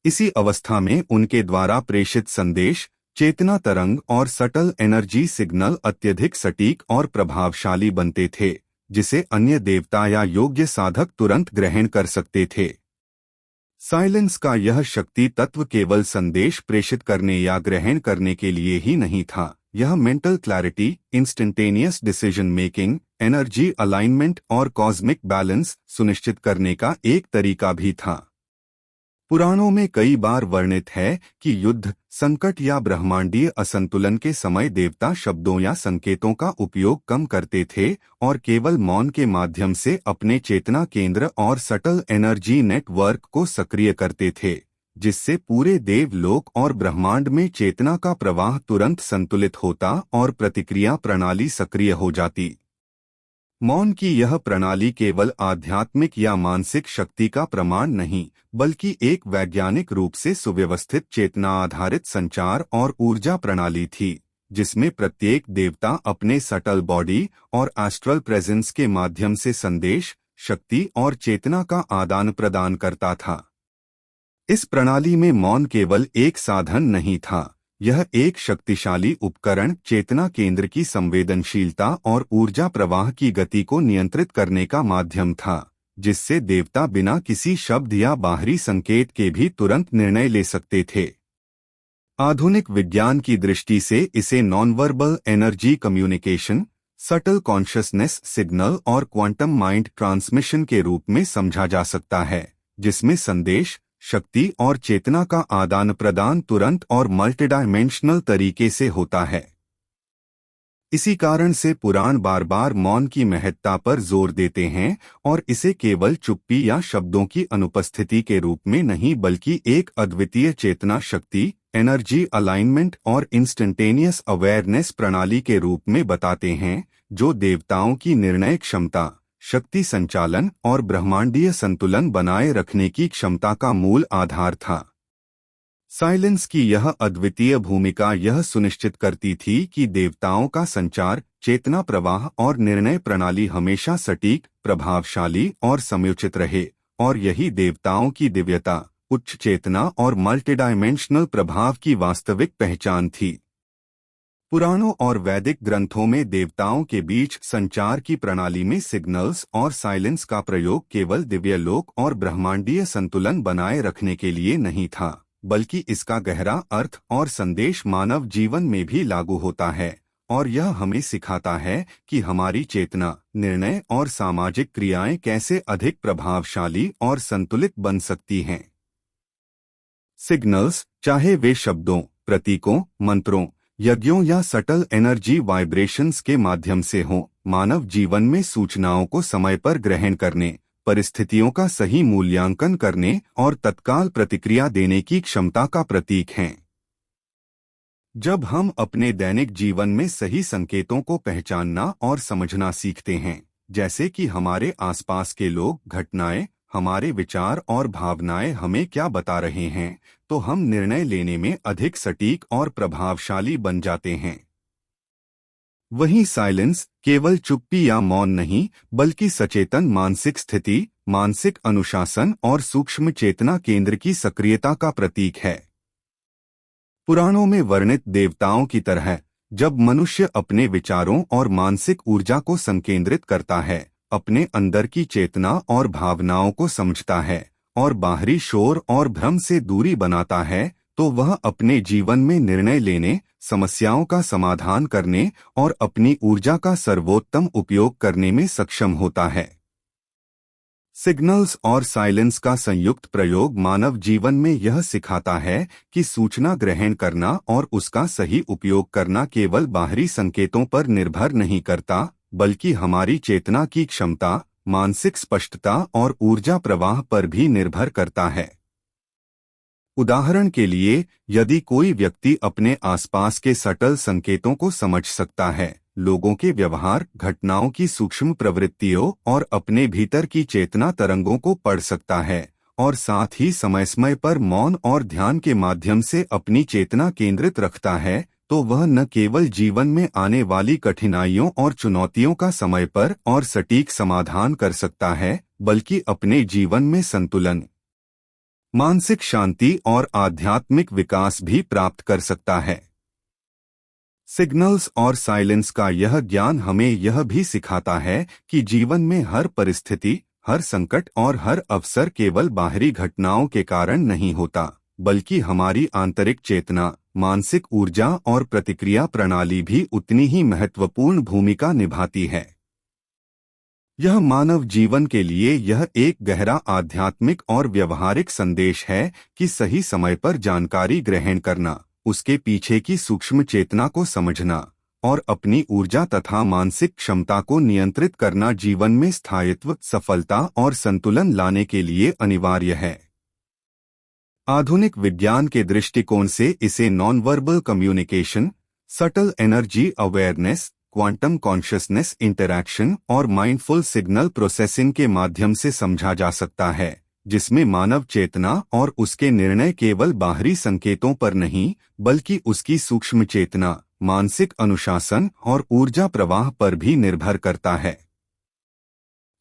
इसी अवस्था में उनके द्वारा प्रेषित संदेश, चेतना तरंग और सटल एनर्जी सिग्नल अत्यधिक सटीक और प्रभावशाली बनते थे, जिसे अन्य देवता या योग्य साधक तुरंत ग्रहण कर सकते थे। साइलेंस का यह शक्ति तत्व केवल संदेश प्रेषित करने या ग्रहण करने के लिए ही नहीं था, यह mental clarity, instantaneous decision making, energy alignment और कॉस्मिक बैलेंस सुनिश्चित करने का एक तरीका भी था। पुराणों में कई बार वर्णित है कि युद्ध, संकट या ब्रह्मांडीय असंतुलन के समय देवता शब्दों या संकेतों का उपयोग कम करते थे और केवल मौन के माध्यम से अपने चेतना केंद्र और सटल एनर्जी नेटवर्क को सक्रिय करते थे, जिससे पूरे देवलोक और ब्रह्मांड में चेतना का प्रवाह तुरंत संतुलित होता और प्रतिक्रिया प्रणाली सक्रिय हो जाती। मौन की यह प्रणाली केवल आध्यात्मिक या मानसिक शक्ति का प्रमाण नहीं, बल्कि एक वैज्ञानिक रूप से सुव्यवस्थित चेतना आधारित संचार और ऊर्जा प्रणाली थी, जिसमें प्रत्येक देवता अपने सटल बॉडी और एस्ट्रल प्रेजेंस के माध्यम से संदेश, शक्ति और चेतना का आदान प्रदान करता था। इस प्रणाली में मौन केवल एक साधन नहीं था, यह एक शक्तिशाली उपकरण चेतना केंद्र की संवेदनशीलता और ऊर्जा प्रवाह की गति को नियंत्रित करने का माध्यम था, जिससे देवता बिना किसी शब्द या बाहरी संकेत के भी तुरंत निर्णय ले सकते थे। आधुनिक विज्ञान की दृष्टि से इसे nonverbal energy communication, subtle consciousness signal और क्वांटम माइंड ट्रांसमिशन के रूप में समझा जा सकता है, जिसमें संदेश, शक्ति और चेतना का आदान प्रदान तुरंत और मल्टीडायमेंशनल तरीके से होता है। इसी कारण से पुराण बार बार मौन की महत्ता पर जोर देते हैं और इसे केवल चुप्पी या शब्दों की अनुपस्थिति के रूप में नहीं, बल्कि एक अद्वितीय चेतना शक्ति, एनर्जी अलाइनमेंट और इंस्टेंटेनियस अवेयरनेस प्रणाली के रूप में बताते हैं, जो देवताओं की निर्णय क्षमता, शक्ति संचालन और ब्रह्मांडीय संतुलन बनाए रखने की क्षमता का मूल आधार था। साइलेंस की यह अद्वितीय भूमिका यह सुनिश्चित करती थी कि देवताओं का संचार, चेतना प्रवाह और निर्णय प्रणाली हमेशा सटीक, प्रभावशाली और समयोचित रहे, और यही देवताओं की दिव्यता, उच्च चेतना और मल्टीडायमेंशनल प्रभाव की वास्तविक पहचान थी। पुराणों और वैदिक ग्रंथों में देवताओं के बीच संचार की प्रणाली में सिग्नल्स और साइलेंस का प्रयोग केवल दिव्यलोक और ब्रह्मांडीय संतुलन बनाए रखने के लिए नहीं था, बल्कि इसका गहरा अर्थ और संदेश मानव जीवन में भी लागू होता है, और यह हमें सिखाता है कि हमारी चेतना, निर्णय और सामाजिक क्रियाएं कैसे अधिक प्रभावशाली और संतुलित बन सकती हैं। सिग्नल्स, चाहे वे शब्दों, प्रतीकों, मंत्रों, यज्ञों या सटल एनर्जी वाइब्रेशंस के माध्यम से हों, मानव जीवन में सूचनाओं को समय पर ग्रहण करने, परिस्थितियों का सही मूल्यांकन करने और तत्काल प्रतिक्रिया देने की क्षमता का प्रतीक हैं। जब हम अपने दैनिक जीवन में सही संकेतों को पहचानना और समझना सीखते हैं, जैसे कि हमारे आसपास के लोग, घटनाएं, हमारे विचार और भावनाएं हमें क्या बता रहे हैं, तो हम निर्णय लेने में अधिक सटीक और प्रभावशाली बन जाते हैं। वहीं साइलेंस केवल चुप्पी या मौन नहीं, बल्कि सचेतन मानसिक स्थिति, मानसिक अनुशासन और सूक्ष्म चेतना केंद्र की सक्रियता का प्रतीक है। पुराणों में वर्णित देवताओं की तरह जब मनुष्य अपने विचारों और मानसिक ऊर्जा को संकेंद्रित करता है, अपने अंदर की चेतना और भावनाओं को समझता है और बाहरी शोर और भ्रम से दूरी बनाता है, तो वह अपने जीवन में निर्णय लेने, समस्याओं का समाधान करने और अपनी ऊर्जा का सर्वोत्तम उपयोग करने में सक्षम होता है। सिग्नल्स और साइलेंस का संयुक्त प्रयोग मानव जीवन में यह सिखाता है कि सूचना ग्रहण करना और उसका सही उपयोग करना केवल बाहरी संकेतों पर निर्भर नहीं करता, बल्कि हमारी चेतना की क्षमता, मानसिक स्पष्टता और ऊर्जा प्रवाह पर भी निर्भर करता है। उदाहरण के लिए, यदि कोई व्यक्ति अपने आसपास के सटल संकेतों को समझ सकता है, लोगों के व्यवहार, घटनाओं की सूक्ष्म प्रवृत्तियों और अपने भीतर की चेतना तरंगों को पढ़ सकता है और साथ ही समय समय पर मौन और ध्यान के माध्यम से अपनी चेतना केंद्रित रखता है, तो वह न केवल जीवन में आने वाली कठिनाइयों और चुनौतियों का समय पर और सटीक समाधान कर सकता है, बल्कि अपने जीवन में संतुलन, मानसिक शांति और आध्यात्मिक विकास भी प्राप्त कर सकता है। सिग्नल्स और साइलेंस का यह ज्ञान हमें यह भी सिखाता है कि जीवन में हर परिस्थिति, हर संकट और हर अवसर केवल बाहरी घटनाओं के कारण नहीं होता, बल्कि हमारी आंतरिक चेतना, मानसिक ऊर्जा और प्रतिक्रिया प्रणाली भी उतनी ही महत्वपूर्ण भूमिका निभाती है। यह मानव जीवन के लिए यह एक गहरा आध्यात्मिक और व्यवहारिक संदेश है कि सही समय पर जानकारी ग्रहण करना, उसके पीछे की सूक्ष्म चेतना को समझना और अपनी ऊर्जा तथा मानसिक क्षमता को नियंत्रित करना जीवन में स्थायित्व, सफलता और संतुलन लाने के लिए अनिवार्य है। आधुनिक विज्ञान के दृष्टिकोण से इसे non verbal communication, subtle energy awareness, quantum consciousness interaction और माइंडफुल सिग्नल प्रोसेसिंग के माध्यम से समझा जा सकता है, जिसमें मानव चेतना और उसके निर्णय केवल बाहरी संकेतों पर नहीं, बल्कि उसकी सूक्ष्म चेतना, मानसिक अनुशासन और ऊर्जा प्रवाह पर भी निर्भर करता है।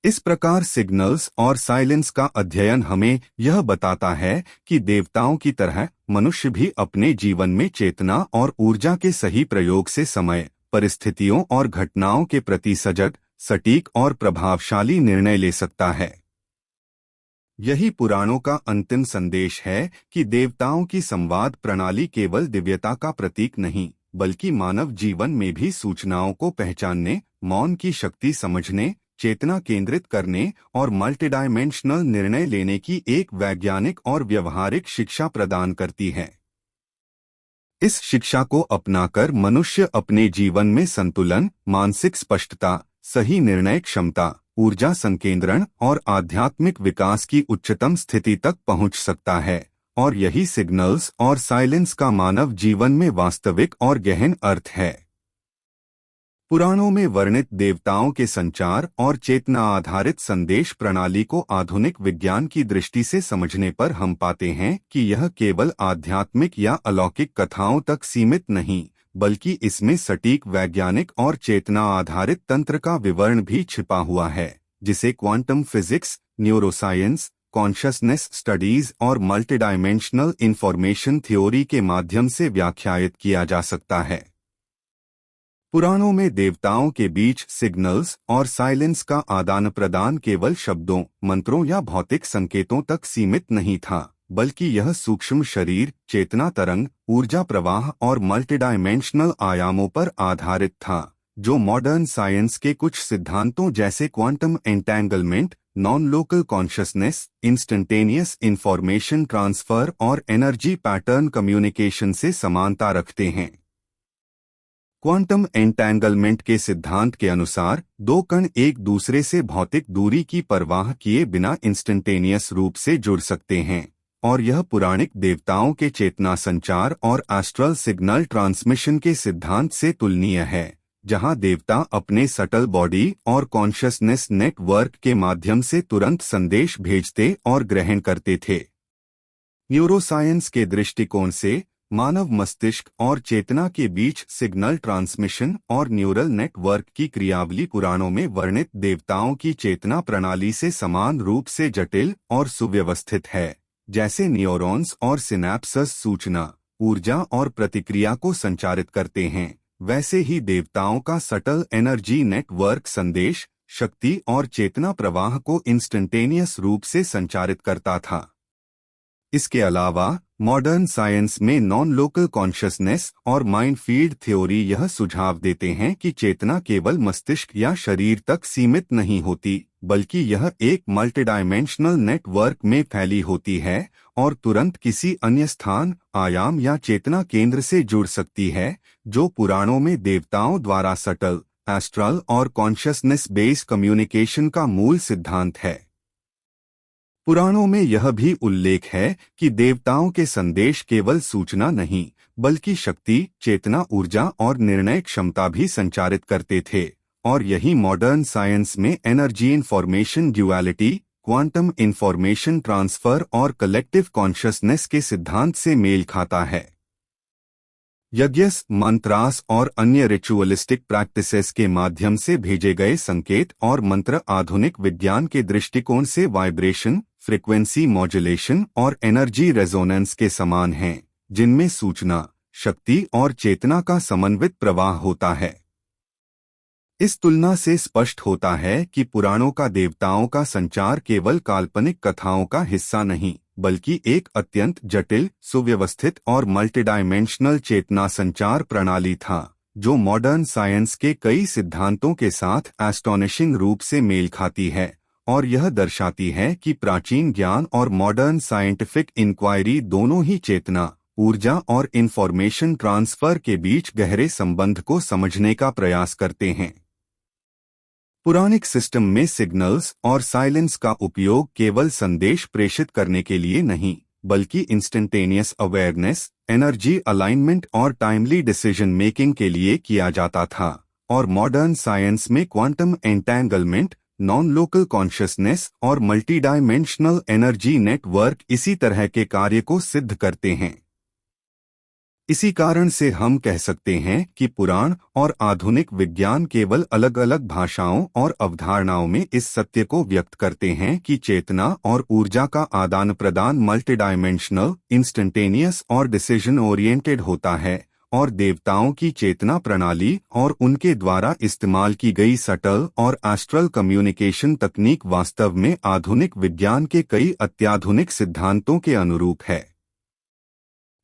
इस प्रकार सिग्नल्स और साइलेंस का अध्ययन हमें यह बताता है कि देवताओं की तरह मनुष्य भी अपने जीवन में चेतना और ऊर्जा के सही प्रयोग से समय, परिस्थितियों और घटनाओं के प्रति सजग, सटीक और प्रभावशाली निर्णय ले सकता है। यही पुराणों का अंतिम संदेश है कि देवताओं की संवाद प्रणाली केवल दिव्यता का प्रतीक नहीं, बल्कि मानव जीवन में भी सूचनाओं को पहचानने, मौन की शक्ति समझने, चेतना केंद्रित करने और मल्टीडायमेंशनल निर्णय लेने की एक वैज्ञानिक और व्यवहारिक शिक्षा प्रदान करती है। इस शिक्षा को अपनाकर मनुष्य अपने जीवन में संतुलन, मानसिक स्पष्टता, सही निर्णय क्षमता, ऊर्जा संकेंद्रण और आध्यात्मिक विकास की उच्चतम स्थिति तक पहुंच सकता है, और यही सिग्नल्स और साइलेंस का मानव जीवन में वास्तविक और गहन अर्थ है। पुराणों में वर्णित देवताओं के संचार और चेतना आधारित संदेश प्रणाली को आधुनिक विज्ञान की दृष्टि से समझने पर हम पाते हैं कि यह केवल आध्यात्मिक या अलौकिक कथाओं तक सीमित नहीं, बल्कि इसमें सटीक वैज्ञानिक और चेतना आधारित तंत्र का विवरण भी छिपा हुआ है, जिसे quantum physics, neuroscience, consciousness studies और मल्टीडायमेंशनल इंफॉर्मेशन थ्योरी के माध्यम से व्याख्यायित किया जा सकता है। पुराणों में देवताओं के बीच सिग्नल्स और साइलेंस का आदान प्रदान केवल शब्दों, मंत्रों या भौतिक संकेतों तक सीमित नहीं था, बल्कि यह सूक्ष्म शरीर, चेतना तरंग, ऊर्जा प्रवाह और मल्टीडायमेंशनल आयामों पर आधारित था, जो मॉडर्न साइंस के कुछ सिद्धांतों जैसे quantum entanglement, non local consciousness, instantaneous information transfer और एनर्जी पैटर्न कम्युनिकेशन से समानता रखते हैं। क्वांटम एंटेंगलमेंट के सिद्धांत के अनुसार दो कण एक दूसरे से भौतिक दूरी की परवाह किए बिना इंस्टेंटेनियस रूप से जुड़ सकते हैं, और यह पुराणिक देवताओं के चेतना संचार और एस्ट्रल सिग्नल ट्रांसमिशन के सिद्धांत से तुलनीय है, जहां देवता अपने सटल बॉडी और कॉन्शियसनेस नेटवर्क के माध्यम से तुरंत संदेश भेजते और ग्रहण करते थे। न्यूरोसाइंस के दृष्टिकोण से मानव मस्तिष्क और चेतना के बीच सिग्नल ट्रांसमिशन और न्यूरल नेटवर्क की क्रियावली पुराणों में वर्णित देवताओं की चेतना प्रणाली से समान रूप से जटिल और सुव्यवस्थित है। जैसे न्यूरॉन्स और सिनैप्सेस सूचना, ऊर्जा और प्रतिक्रिया को संचारित करते हैं, वैसे ही देवताओं का सटल एनर्जी नेटवर्क संदेश, शक्ति और चेतना प्रवाह को इंस्टेंटेनियस रूप से संचारित करता था। इसके अलावा मॉडर्न साइंस में नॉन लोकल कॉन्शियसनेस और माइंड फील्ड थ्योरी यह सुझाव देते हैं कि चेतना केवल मस्तिष्क या शरीर तक सीमित नहीं होती, बल्कि यह एक मल्टीडायमेंशनल नेटवर्क में फैली होती है और तुरंत किसी अन्य स्थान, आयाम या चेतना केंद्र से जुड़ सकती है, जो पुराणों में देवताओं द्वारा सटल, एस्ट्रल और कॉन्शियसनेस बेस्ड कम्युनिकेशन का मूल सिद्धांत है। पुराणों में यह भी उल्लेख है कि देवताओं के संदेश केवल सूचना नहीं, बल्कि शक्ति, चेतना, ऊर्जा और निर्णय क्षमता भी संचारित करते थे, और यही मॉडर्न साइंस में energy information duality, quantum information transfer और कलेक्टिव कॉन्शसनेस के सिद्धांत से मेल खाता है। यज्ञस, मंत्रास और अन्य रिचुअलिस्टिक प्रैक्टिसेस के माध्यम से भेजे गए संकेत और मंत्र आधुनिक विज्ञान के दृष्टिकोण से वाइब्रेशन, फ्रीक्वेंसी मॉड्यूलेशन और एनर्जी रेजोनेंस के समान हैं, जिनमें सूचना, शक्ति और चेतना का समन्वित प्रवाह होता है। इस तुलना से स्पष्ट होता है कि पुराणों का देवताओं का संचार केवल काल्पनिक कथाओं का हिस्सा नहीं, बल्कि एक अत्यंत जटिल, सुव्यवस्थित और मल्टीडायमेंशनल चेतना संचार प्रणाली था, जो मॉडर्न साइंस के कई सिद्धांतों के साथ एस्टोनिशिंग रूप से मेल खाती है और यह दर्शाती है कि प्राचीन ज्ञान और मॉडर्न साइंटिफिक इंक्वायरी दोनों ही चेतना, ऊर्जा और इंफॉर्मेशन ट्रांसफर के बीच गहरे संबंध को समझने का प्रयास करते हैं। पुरानिक सिस्टम में सिग्नल्स और साइलेंस का उपयोग केवल संदेश प्रेषित करने के लिए नहीं, बल्कि इंस्टेंटेनियस अवेयरनेस, एनर्जी अलाइनमेंट और टाइमली डिसीजन मेकिंग के लिए किया जाता था, और मॉडर्न साइंस में quantum entanglement, non local consciousness और मल्टी डायमेंशनल एनर्जी नेटवर्क इसी तरह के कार्य को सिद्ध करते हैं। इसी कारण से हम कह सकते हैं कि पुराण और आधुनिक विज्ञान केवल अलग अलग भाषाओं और अवधारणाओं में इस सत्य को व्यक्त करते हैं कि चेतना और ऊर्जा का आदान प्रदान मल्टीडायमेंशनल, इंस्टेंटेनियस और डिसीजन ओरिएंटेड होता है, और देवताओं की चेतना प्रणाली और उनके द्वारा इस्तेमाल की गई सटल और एस्ट्रल कम्युनिकेशन तकनीक वास्तव में आधुनिक विज्ञान के कई अत्याधुनिक सिद्धांतों के अनुरूप है।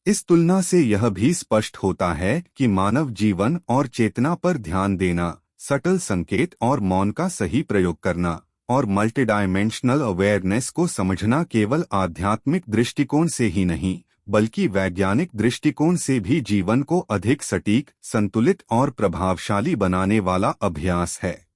इस तुलना से यह भी स्पष्ट होता है कि मानव जीवन और चेतना पर ध्यान देना, सटल संकेत और मौन का सही प्रयोग करना और मल्टीडायमेंशनल अवेयरनेस को समझना केवल आध्यात्मिक दृष्टिकोण से ही नहीं, बल्कि वैज्ञानिक दृष्टिकोण से भी जीवन को अधिक सटीक, संतुलित और प्रभावशाली बनाने वाला अभ्यास है।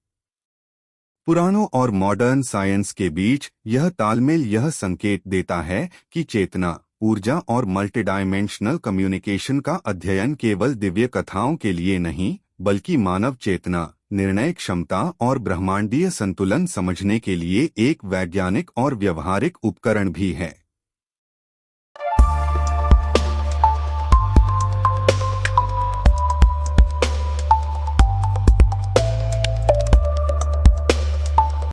पुराणों और मॉडर्न साइंस के बीच यह तालमेल यह संकेत देता है कि चेतना, ऊर्जा और मल्टीडायमेंशनल कम्युनिकेशन का अध्ययन केवल दिव्य कथाओं के लिए नहीं, बल्कि मानव चेतना, निर्णय क्षमता और ब्रह्मांडीय संतुलन समझने के लिए एक वैज्ञानिक और व्यवहारिक उपकरण भी है।